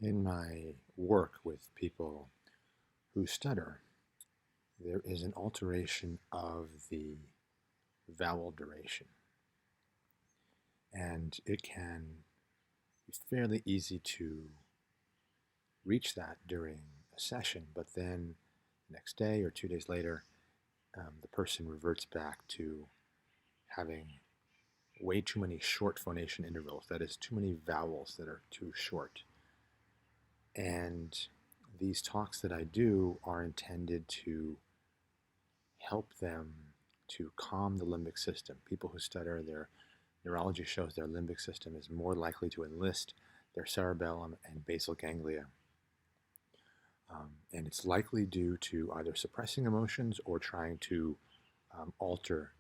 In my work with people who stutter, there is an alteration of the vowel duration. And it can be fairly easy to reach that during a session, but then the next day or 2 days later, the person reverts back to having way too many short phonation intervals. That is, too many vowels that are too short. And these talks that I do are intended to help them to calm the limbic system. People who stutter, their neurology shows their limbic system is more likely to enlist their cerebellum and basal ganglia. And it's likely due to either suppressing emotions or trying to alter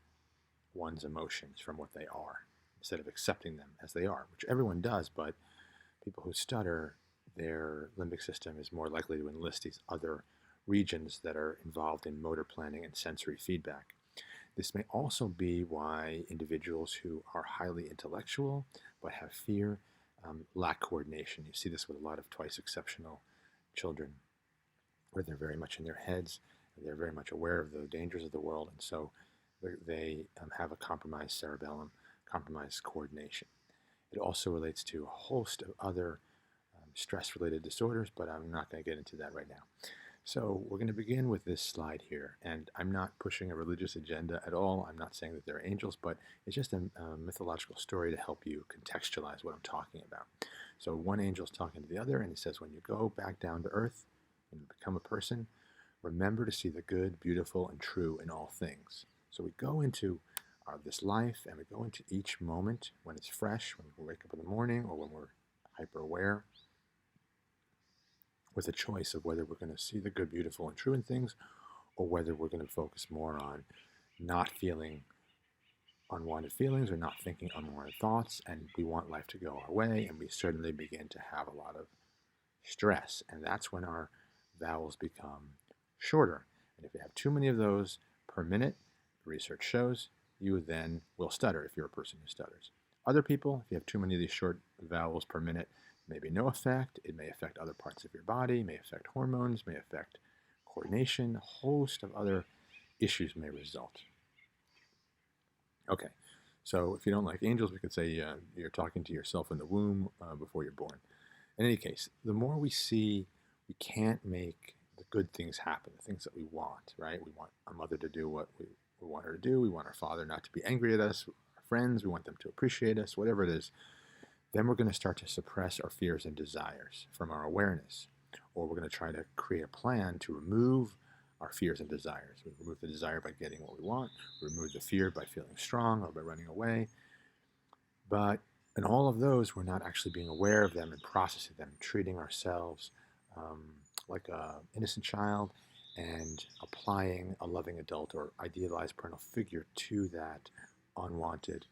one's emotions from what they are instead of accepting them as they are, which everyone does, but people who stutter, their limbic system is more likely to enlist these other regions that are involved in motor planning and sensory feedback. This may also be why individuals who are highly intellectual but have fear lack coordination. You see this with a lot of twice exceptional children, where they're very much in their heads, and they're very much aware of the dangers of the world, and so they have a compromised cerebellum, compromised coordination. It also relates to a host of other stress-related disorders, but I'm not going to get into that right now. So we're going to begin with this slide here, and I'm not pushing a religious agenda at all. I'm not saying that they're angels, but it's just a mythological story to help you contextualize what I'm talking about. So one angel is talking to the other, and he says, when you go back down to earth and become a person, remember to see the good, beautiful, and true in all things. So we go into this life, and we go into each moment when it's fresh, when we wake up in the morning, or when we're hyper aware, with a choice of whether we're going to see the good, beautiful, and true in things, or whether we're going to focus more on not feeling unwanted feelings or not thinking unwanted thoughts, and we want life to go our way, and we certainly begin to have a lot of stress, and that's when our vowels become shorter. And if you have too many of those per minute, research shows you then will stutter if you're a person who stutters. Other people, if you have too many of these short vowels per minute, maybe no effect. It may affect other parts of your body, may affect hormones, may affect coordination. A host of other issues may result. Okay, so if you don't like angels, we could say you're talking to yourself in the womb before you're born. In any case, the more we see we can't make the good things happen, the things that we want, right? We want our mother to do what we want her to do. We want our father not to be angry at us, our friends, we want them to appreciate us, whatever it is. Then we're going to start to suppress our fears and desires from our awareness. Or we're going to try to create a plan to remove our fears and desires. We remove the desire by getting what we want, we remove the fear by feeling strong or by running away. But in all of those, we're not actually being aware of them and processing them, treating ourselves like an innocent child and applying a loving adult or idealized parental figure to that unwanted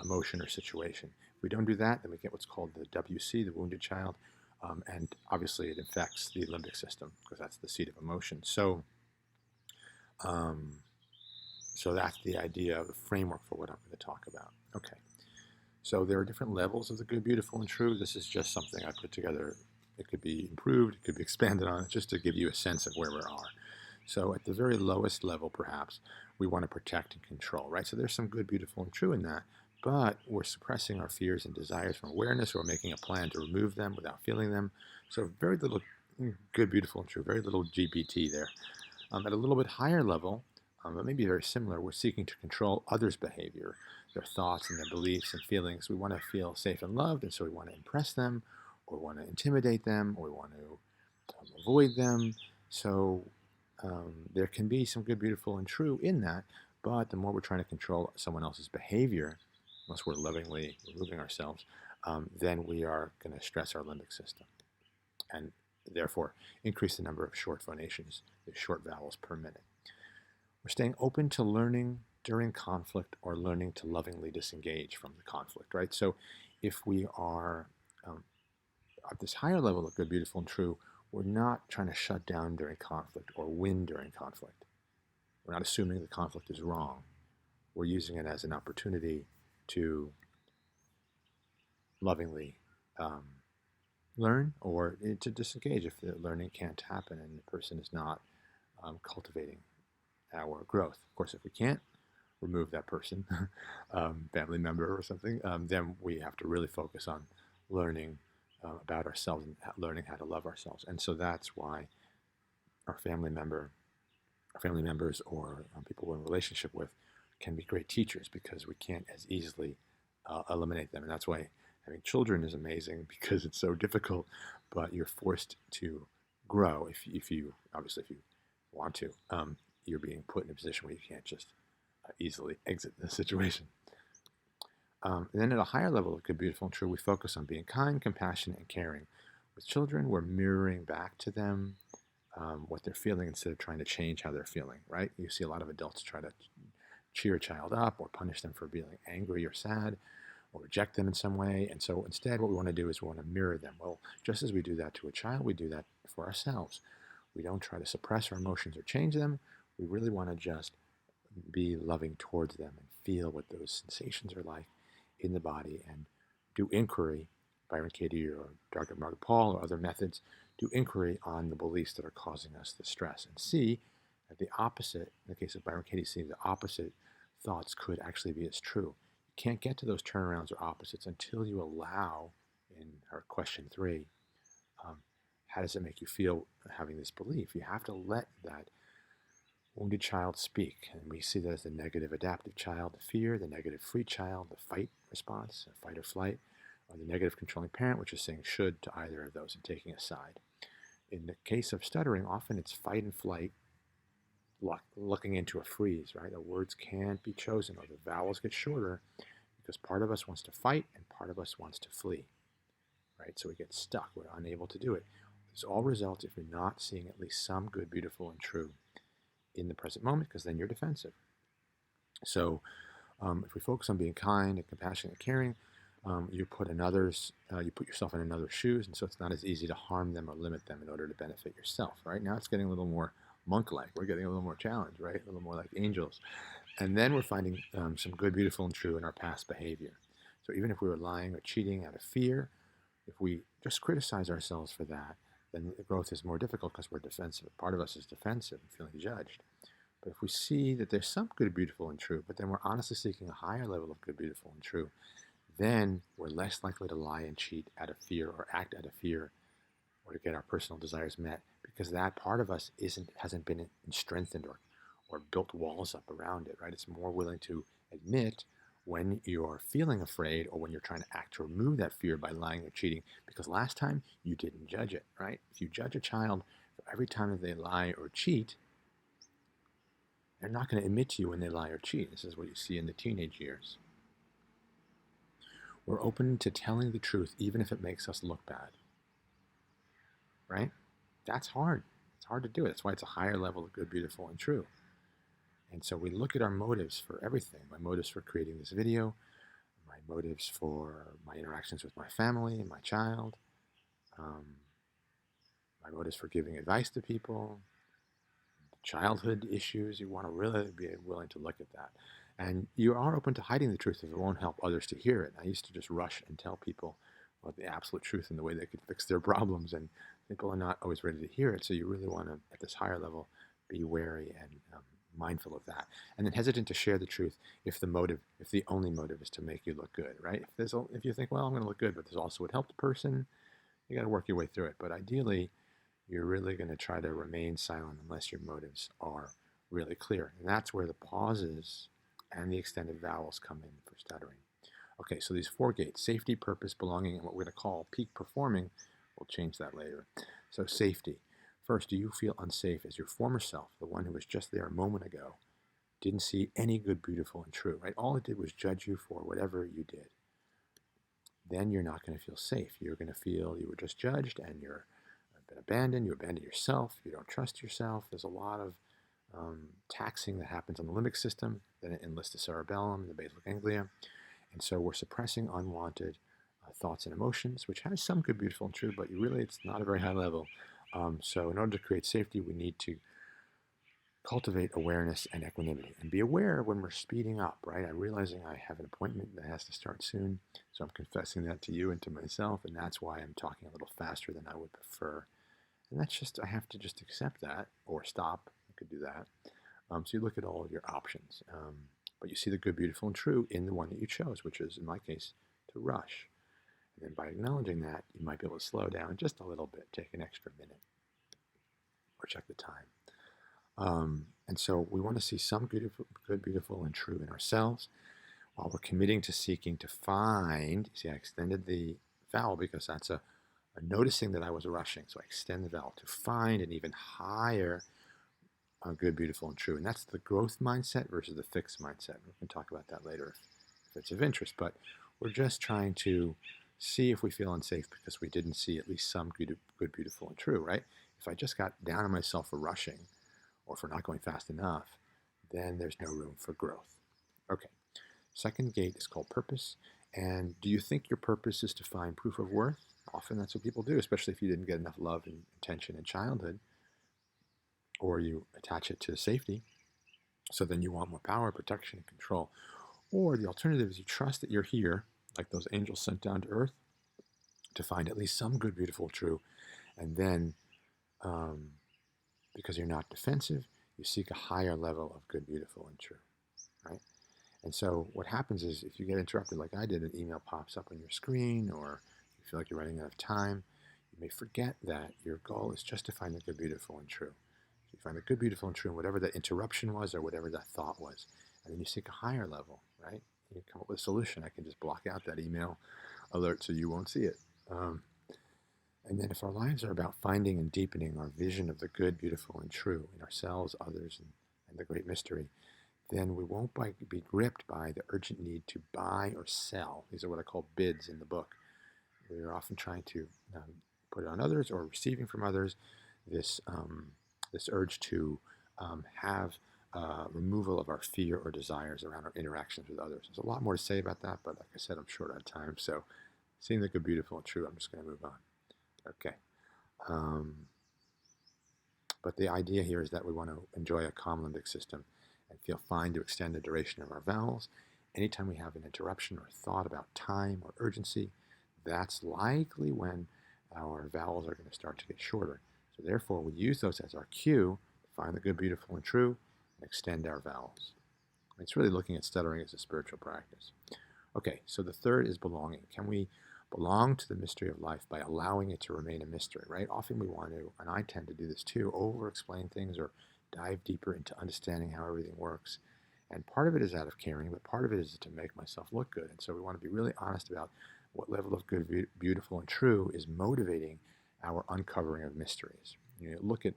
emotion or situation. If we don't do that, then we get what's called the WC, the wounded child, and obviously it affects the limbic system because that's the seat of emotion. So that's the idea of the framework for what I'm going to talk about. Okay. So there are different levels of the good, beautiful, and true. This is just something I put together. It could be improved, it could be expanded on, just to give you a sense of where we are. So at the very lowest level, perhaps, we want to protect and control, right? So there's some good, beautiful, and true in that, but we're suppressing our fears and desires from awareness, or making a plan to remove them without feeling them. So very little good, beautiful, and true, very little GPT there. At a little bit higher level, but maybe very similar, we're seeking to control others' behavior, their thoughts and their beliefs and feelings. We want to feel safe and loved, and so we want to impress them, or want to intimidate them, or we want to avoid them. So there can be some good, beautiful, and true in that, but the more we're trying to control someone else's behavior, unless we're lovingly removing ourselves, then we are going to stress our limbic system, and therefore increase the number of short phonations, the short vowels per minute. We're staying open to learning during conflict or learning to lovingly disengage from the conflict, right? So if we are at this higher level of good, beautiful, and true, we're not trying to shut down during conflict or win during conflict. We're not assuming the conflict is wrong. We're using it as an opportunity to lovingly learn or to disengage if the learning can't happen and the person is not cultivating our growth. Of course, if we can't remove that person, family member or something, then we have to really focus on learning about ourselves and learning how to love ourselves. And so that's why our family members, or people we're in a relationship with can be great teachers because we can't as easily eliminate them. And that's why having children is amazing because it's so difficult, but you're forced to grow if you obviously if you want to. You're being put in a position where you can't just easily exit the situation. And then at a higher level of good, beautiful, and true, we focus on being kind, compassionate, and caring. With children, we're mirroring back to them what they're feeling instead of trying to change how they're feeling, right? You see a lot of adults try to cheer a child up or punish them for being angry or sad or reject them in some way. And so instead, what we want to do is we want to mirror them. Well, just as we do that to a child, we do that for ourselves. We don't try to suppress our emotions or change them. We really want to just be loving towards them and feel what those sensations are like in the body and do inquiry, Byron Katie or Dr. Margaret Paul or other methods, do inquiry on the beliefs that are causing us the stress and see that the opposite, in the case of Byron Katie, see the opposite thoughts could actually be as true. You can't get to those turnarounds or opposites until you allow, in her question 3, how does it make you feel having this belief? You have to let that wounded child speak. And we see that as the negative adaptive child, the fear, the negative free child, the fight response, fight or flight, or the negative controlling parent, which is saying should to either of those and taking a side. In the case of stuttering, often it's fight and flight looking into a freeze, right? The words can't be chosen or the vowels get shorter because part of us wants to fight and part of us wants to flee, right? So we get stuck. We're unable to do it. This all results if you're not seeing at least some good, beautiful, and true in the present moment, because then you're defensive. So if we focus on being kind and compassionate and caring, you put yourself in another's shoes, and so it's not as easy to harm them or limit them in order to benefit yourself. Right now, it's getting a little more monk-like. We're getting a little more challenge, right? A little more like angels, and then we're finding some good, beautiful, and true in our past behavior. So even if we were lying or cheating out of fear, if we just criticize ourselves for that, then the growth is more difficult because we're defensive. Part of us is defensive and feeling judged. But if we see that there's some good, beautiful, and true, but then we're honestly seeking a higher level of good, beautiful, and true, then we're less likely to lie and cheat out of fear or act out of fear or to get our personal desires met because that part of us hasn't been strengthened or built walls up around it, right? It's more willing to admit when you're feeling afraid or when you're trying to act to remove that fear by lying or cheating because last time you didn't judge it, right? If you judge a child for every time that they lie or cheat, they're not going to admit to you when they lie or cheat. This is what you see in the teenage years. We're open to telling the truth even if it makes us look bad, right? That's hard. It's hard to do it. That's why it's a higher level of good, beautiful, and true. And so we look at our motives for everything. My motives for creating this video, my motives for my interactions with my family and my child, my motives for giving advice to people, childhood issues. You want to really be willing to look at that. And you are open to hiding the truth if it won't help others to hear it. I used to just rush and tell people about the absolute truth and the way they could fix their problems, and people are not always ready to hear it. So you really want to, at this higher level, be wary and mindful of that. And then hesitant to share the truth if the only motive is to make you look good, right? If you think, well, I'm going to look good, but this also would help the person, you got to work your way through it. But ideally, you're really going to try to remain silent unless your motives are really clear. And that's where the pauses and the extended vowels come in for stuttering. Okay, so these 4 gates, safety, purpose, belonging, and what we're going to call peak performing, we'll change that later. So safety. First, do you feel unsafe as your former self, the one who was just there a moment ago, didn't see any good, beautiful, and true, right? All it did was judge you for whatever you did. Then you're not going to feel safe. You're going to feel you were just judged and you're been abandoned. You abandon yourself. You don't trust yourself. There's a lot of taxing that happens on the limbic system. Then it enlists the cerebellum, the basal ganglia. And so we're suppressing unwanted thoughts and emotions, which has some good, beautiful, and true, but it's not a very high level. So in order to create safety, we need to cultivate awareness and equanimity. And be aware when we're speeding up, right? I'm realizing I have an appointment that has to start soon. So I'm confessing that to you and to myself. And that's why I'm talking a little faster than I would prefer. And that's just, I have to just accept that or stop. I could do that. So you look at all of your options. But you see the good, beautiful, and true in the one that you chose, which is, in my case, to rush. And then by acknowledging that, you might be able to slow down just a little bit, take an extra minute, or check the time. And so we want to see some good, beautiful, and true in ourselves while we're committing to seeking to find. See, I extended the vowel because that's a noticing that I was rushing. So I extend the vowel to find an even higher good, beautiful, and true. And that's the growth mindset versus the fixed mindset. We can talk about that later if it's of interest. But we're just trying to see if we feel unsafe because we didn't see at least some good, beautiful, and true, right? If I just got down on myself for rushing or for not going fast enough, then there's no room for growth. Okay, second gate is called purpose. And do you think your purpose is to find proof of worth? Often that's what people do, especially if you didn't get enough love and attention in childhood, or you attach it to safety. So then you want more power, protection, and control. Or the alternative is you trust that you're here, like those angels sent down to earth, to find at least some good, beautiful, true. And then, because you're not defensive, you seek a higher level of good, beautiful, and true, right? And so what happens is if you get interrupted like I did, an email pops up on your screen, or you feel like you're running out of time, you may forget that your goal is just to find the good, beautiful, and true. So you find the good, beautiful, and true in whatever that interruption was or whatever that thought was. And then you seek a higher level, right? You come up with a solution. I can just block out that email alert so you won't see it. And then if our lives are about finding and deepening our vision of the good, beautiful, and true in ourselves, others, and the great mystery, then we won't be gripped by the urgent need to buy or sell. These are what I call bids in the book. We're often trying to put it on others or receiving from others this urge to have removal of our fear or desires around our interactions with others. There's a lot more to say about that, but like I said, I'm short on time. So seeing the good, beautiful, and true, I'm just going to move on. Okay. But the idea here is that we want to enjoy a calm limbic system and feel fine to extend the duration of our vowels. Anytime we have an interruption or thought about time or urgency, that's likely when our vowels are going to start to get shorter. So therefore, we use those as our cue to find the good, beautiful, and true and extend our vowels. It's really looking at stuttering as a spiritual practice. Okay, so the third is belonging. Can we belong to the mystery of life by allowing it to remain a mystery, right? Often we want to, and I tend to do this too, over-explain things or dive deeper into understanding how everything works. And part of it is out of caring, but part of it is to make myself look good. And so we want to be really honest about what level of good, beautiful, and true is motivating our uncovering of mysteries. You know, look at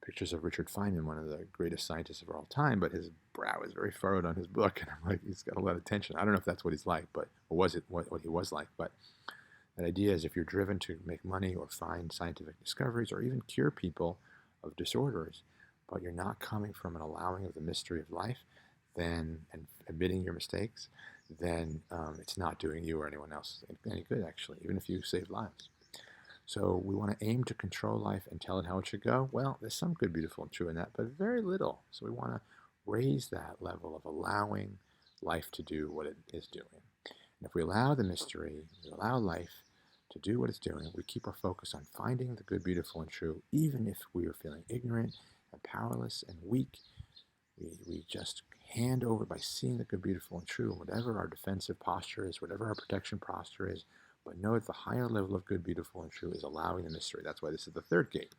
pictures of Richard Feynman, one of the greatest scientists of all time, but his brow is very furrowed on his book, and I'm like, he's got a lot of tension. I don't know if that's what he's like, but or was it what he was like? But that idea is if you're driven to make money or find scientific discoveries or even cure people of disorders, but you're not coming from an allowing of the mystery of life, then and admitting your mistakes, then it's not doing you or anyone else any good, actually, even if you save lives. So we want to aim to control life and tell it how it should go. Well, there's some good, beautiful, and true in that, but very little. So we want to raise that level of allowing life to do what it is doing. And if we allow the mystery, we allow life to do what it's doing, we keep our focus on finding the good, beautiful, and true, even if we are feeling ignorant and powerless and weak. We just hand over by seeing the good, beautiful, and true, whatever our defensive posture is, whatever our protection posture is, but know that the higher level of good, beautiful, and true is allowing the mystery. That's why this is the third gate.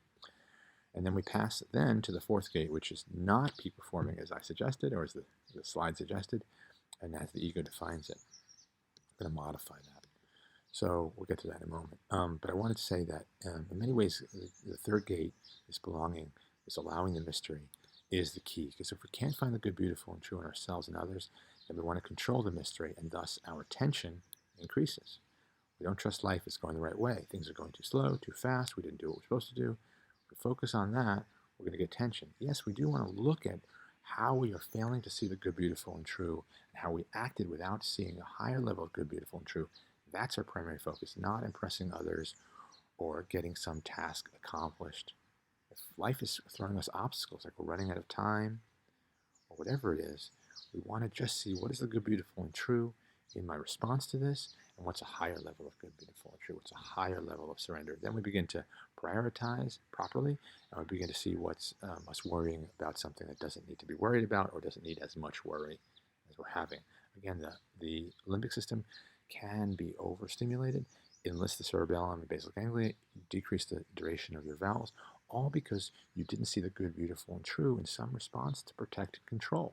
And then we pass then to the fourth gate, which is not peak performing as I suggested, or as the slide suggested, and as the ego defines it. I'm going to modify that. So we'll get to that in a moment. But I wanted to say that in many ways, the third gate is belonging, is allowing the mystery, is the key. Because if we can't find the good, beautiful, and true in ourselves and others, then we want to control the mystery, and thus our attention increases. We don't trust life is going the right way. Things are going too slow, too fast. We didn't do what we're supposed to do. If we focus on that, we're going to get tension. Yes, we do want to look at how we are failing to see the good, beautiful, and true, and how we acted without seeing a higher level of good, beautiful, and true. That's our primary focus, not impressing others or getting some task accomplished If life is throwing us obstacles, like we're running out of time or whatever it is, we want to just see what is the good, beautiful, and true in my response to this, and what's a higher level of good, beautiful, and true. What's a higher level of surrender? Then we begin to prioritize properly, and we begin to see what's us worrying about something that doesn't need to be worried about or doesn't need as much worry as we're having. Again, the limbic system can be overstimulated, enlist the cerebellum and basal ganglia, decrease the duration of your vowels, all because you didn't see the good, beautiful, and true in some response to protect and control.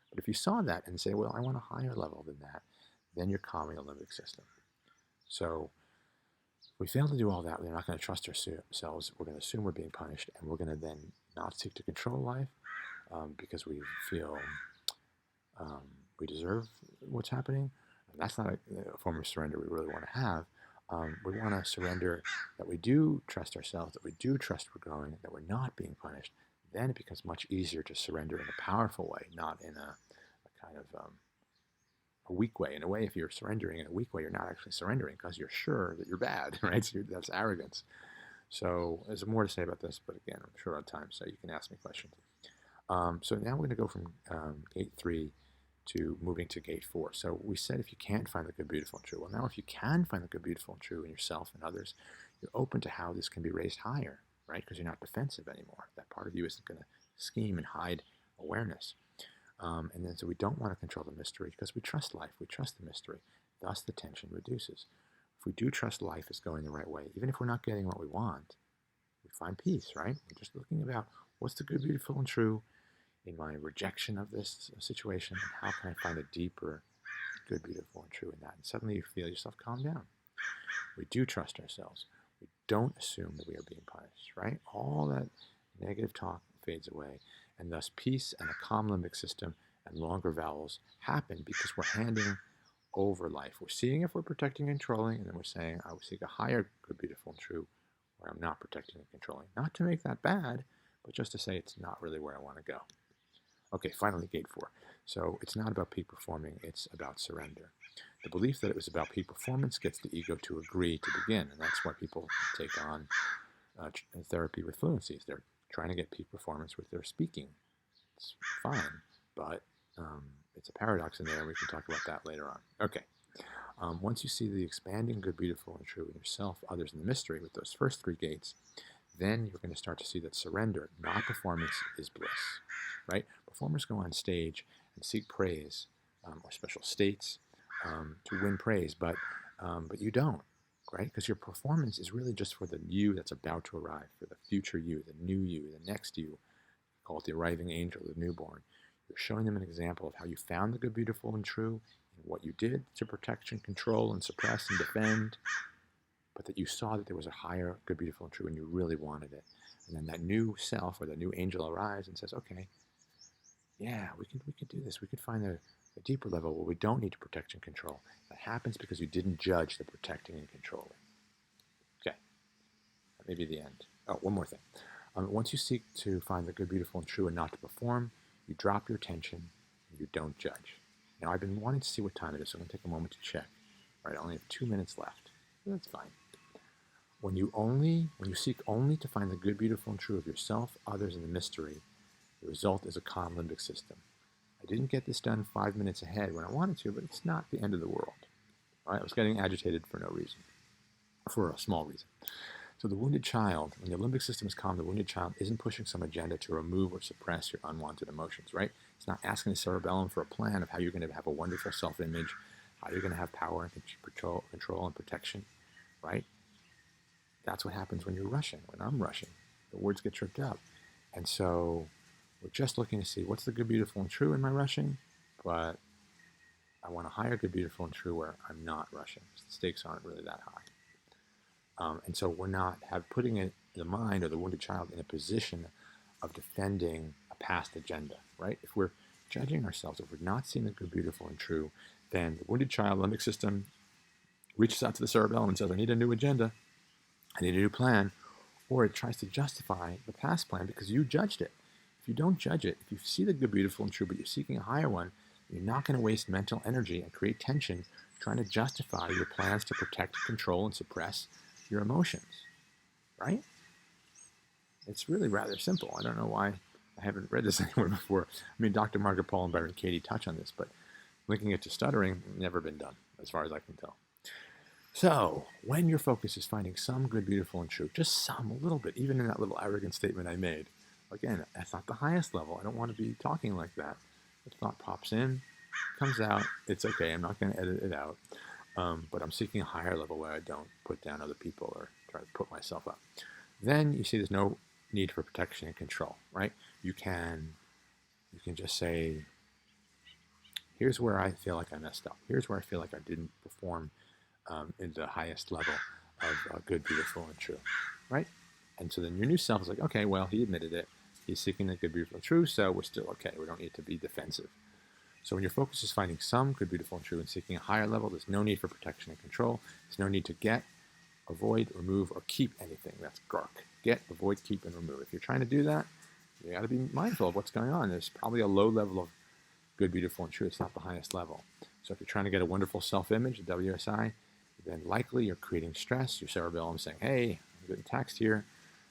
But if you saw that and say, well, I want a higher level than that, then you're calming the limbic system. So if we fail to do all that, we're not going to trust ourselves. We're going to assume we're being punished, and we're going to then not seek to control life because we feel we deserve what's happening. And that's not a form of surrender we really want to have. We want to surrender that we do trust ourselves, that we do trust we're growing, that we're not being punished. Then it becomes much easier to surrender in a powerful way, not in a kind of a weak way. In a way, if you're surrendering in a weak way, you're not actually surrendering because you're sure that you're bad, right? So that's arrogance. So there's more to say about this, but again, I'm short on time, so you can ask me questions. So now we're going to go from gate 3 to moving to gate 4. So we said if you can't find the good, beautiful, and true. Well, now if you can find the good, beautiful, and true in yourself and others, you're open to how this can be raised higher, right? Because you're not defensive anymore. That part of you isn't going to scheme and hide awareness. And then so we don't want to control the mystery because we trust life. We trust the mystery. Thus, the tension reduces. If we do trust life is going the right way, even if we're not getting what we want, we find peace, right? We're just looking about what's the good, beautiful, and true in my rejection of this situation, and how can I find a deeper good, beautiful, and true in that? And suddenly you feel yourself calm down. We do trust ourselves. We don't assume that we are being punished, right? All that negative talk fades away, and thus peace and a calm limbic system and longer vowels happen because we're handing over life. We're seeing if we're protecting and controlling, and then we're saying, I will seek a higher good, beautiful, and true where I'm not protecting and controlling. Not to make that bad, but just to say it's not really where I want to go. Okay, finally, gate 4. So it's not about peak performing, it's about surrender. The belief that it was about peak performance gets the ego to agree to begin, and that's why people take on therapy with fluency. They're trying to get peak performance with their speaking. It's fine, but it's a paradox in there, and we can talk about that later on. Okay, once you see the expanding good, beautiful, and true in yourself, others, and the mystery with those first 3 gates, then you're going to start to see that surrender, not performance, is bliss, right? Performers go on stage and seek praise or special states to win praise, but you don't, right? Because your performance is really just for the you that's about to arrive, for the future you, the new you, the next you. Call it the arriving angel, the newborn. You're showing them an example of how you found the good, beautiful, and true in what you did to protect and control and suppress and defend, but that you saw that there was a higher good, beautiful, and true, and you really wanted it. And then that new self or the new angel arrives and says, okay, yeah, we can do this. We could find a deeper level where we don't need to protect and control. That happens because you didn't judge the protecting and controlling. Okay, that may be the end. Oh, one more thing. Once you seek to find the good, beautiful, and true and not to perform, you drop your attention and you don't judge. Now, I've been wanting to see what time it is, so I'm going to take a moment to check. All right, I only have 2 minutes left. That's fine. When you seek only to find the good, beautiful, and true of yourself, others, and the mystery, the result is a calm limbic system. I didn't get this done 5 minutes ahead when I wanted to, but it's not the end of the world. All right, I was getting agitated for no reason, for a small reason. So the wounded child, when the limbic system is calm, the wounded child isn't pushing some agenda to remove or suppress your unwanted emotions, right? It's not asking the cerebellum for a plan of how you're going to have a wonderful self-image, how you're going to have power and control and protection, right? That's what happens when you're rushing, when I'm rushing. The words get tripped up. And so we're just looking to see what's the good, beautiful, and true in my rushing, but I want a higher good, beautiful, and true where I'm not rushing. The stakes aren't really that high. And so we're not putting the mind or the wounded child in a position of defending a past agenda, right? If we're judging ourselves, if we're not seeing the good, beautiful, and true, then the wounded child limbic system reaches out to the cerebellum and says, I need a new agenda. I need a new plan. Or it tries to justify the past plan because you judged it. If you don't judge it, if you see the good, beautiful, and true, but you're seeking a higher one, you're not going to waste mental energy and create tension trying to justify your plans to protect, control, and suppress your emotions, right? It's really rather simple. I don't know why I haven't read this anywhere before. I mean, Dr. Margaret Paul and Byron Katie touch on this, but linking it to stuttering, never been done, as far as I can tell. So, when your focus is finding some good, beautiful, and true, just some, a little bit, even in that little arrogant statement I made, again, that's not the highest level. I don't want to be talking like that. The thought pops in, comes out, it's okay. I'm not going to edit it out. But I'm seeking a higher level where I don't put down other people or try to put myself up. Then you see there's no need for protection and control, right? You can just say, here's where I feel like I messed up. Here's where I feel like I didn't perform in the highest level of good, beautiful, and true, right? And so then your new self is like, okay, well, he admitted it. He's seeking the good, beautiful, and true, so we're still okay. We don't need to be defensive. So when your focus is finding some good, beautiful, and true and seeking a higher level, there's no need for protection and control. There's no need to get, avoid, remove, or keep anything. That's GARK. Get, avoid, keep, and remove. If you're trying to do that, you got to be mindful of what's going on. There's probably a low level of good, beautiful, and true. It's not the highest level. So if you're trying to get a wonderful self-image, a WSI, then likely you're creating stress. Your cerebellum saying, hey, I'm getting taxed here.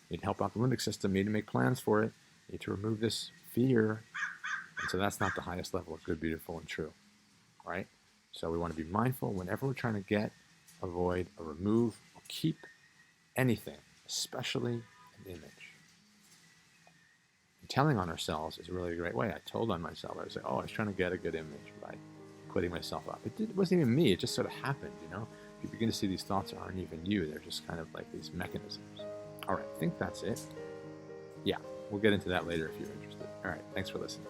Need to help out the limbic system. Need to make plans for it. Need to remove this fear. And so that's not the highest level of good, beautiful, and true, right? So we want to be mindful whenever we're trying to get, avoid, or remove, or keep anything, especially an image. And telling on ourselves is really a great way. I told on myself. I was like, oh, I was trying to get a good image by putting myself up. It wasn't even me. It just sort of happened, you know? You begin to see these thoughts aren't even you. They're just kind of like these mechanisms. All right, I think that's it. Yeah, we'll get into that later if you're interested. All right, thanks for listening.